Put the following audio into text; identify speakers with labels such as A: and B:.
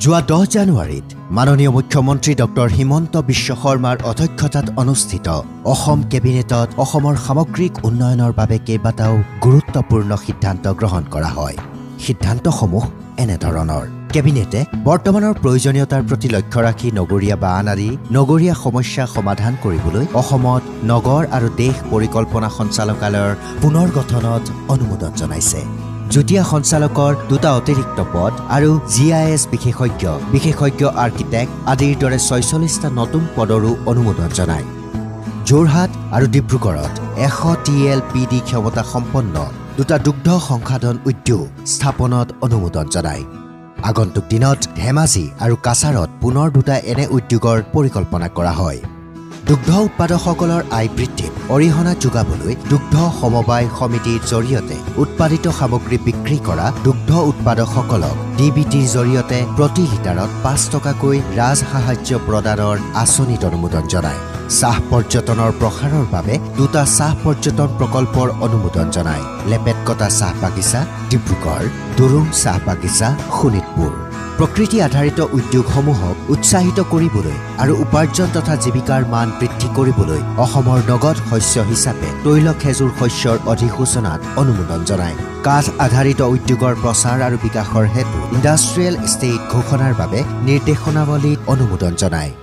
A: যোৱা 10 জানুৱাৰীত মাননীয় মুখ্যমন্ত্ৰী ডক্টৰ হিমন্ত বিশ্ব শৰ্মাৰ অধ্যক্ষতাত অনুষ্ঠিত অসম কেবিনেটত অসমৰ সামগ্ৰিক উন্নয়নৰ বাবে কেইবাটাও গুৰুত্বপূৰ্ণ সিদ্ধান্ত গ্ৰহণ কৰা হয়। সিদ্ধান্তসমূহ এনেধৰণৰ: কেবিনেটে বৰ্তমানৰ প্ৰয়োজনীয়তাৰ প্ৰতি লক্ষ্য ৰাখি নগৰীয়া বান আদি নগৰীয়া সমস্যা সমাধান কৰিবলৈ অসমত নগৰ আৰু দেশ পৰিকল্পনা সঞ্চালকালয়ৰ পুনৰ গঠনত অনুমোদন জনাইছে। যুটীয়া সঞ্চালকৰ 2টা অতিৰিক্ত পদ আৰু GIS বিশেষজ্ঞ আৰ্কিটেক্ট আদিৰ দৰে 46টা নতুন পদৰো অনুমোদন জনায়। যোৰহাট আৰু ডিব্ৰুগড়ত 100 TLPD ক্ষমতা সম্পন্ন 2টা দুগ্ধ সংসাধন উদ্যোগ স্থাপনত অনুমোদন জনায়। আগন্তুক দিনত ধেমাজি আৰু কাছাৰত পুনৰ 2টা এনে উদ্যোগৰ পৰিকল্পনা কৰা হয়। দুগ্ধ উৎপাদকসকলৰ আয় বৃদ্ধিত অৰিহণা যোগাবলৈ দুগ্ধ সমবায় সমিতিৰ জৰিয়তে উৎপাদিত সামগ্ৰী বিক্ৰী কৰা দুগ্ধ উৎপাদকসকলক DBTৰ জৰিয়তে প্ৰতি লিটাৰত 5 টকাকৈ ৰাজ সাহায্য প্ৰদানৰ আঁচনিত অনুমোদন জনায়। চাহ পৰ্যটনৰ প্ৰসাৰৰ বাবে 2টা চাহ পৰ্যটন প্ৰকল্পৰ অনুমোদন জনায়। লেপেটকটা চাহ বাগিচা ডিব্ৰুগড়, দুৰুং চাহ বাগিচা শোণিতপুৰ। প্ৰকৃতি আধাৰিত উদ্যোগসমূহক উৎসাহিত কৰিবলৈ আৰু উপাৰ্জন তথা জীৱিকাৰ মান বৃদ্ধি কৰিবলৈ অসমৰ নগদ শস্য হিচাপে তৈল খেজুৰ শস্যৰ অধিসূচনাত অনুমোদন জনায়। কাঠ আধাৰিত উদ্যোগৰ প্ৰচাৰ আৰু বিকাশৰ হেতু ইণ্ডাষ্ট্ৰিয়েল ষ্টেট ঘোষণাৰ বাবে নিৰ্দেশনাৱলীত অনুমোদন জনায়।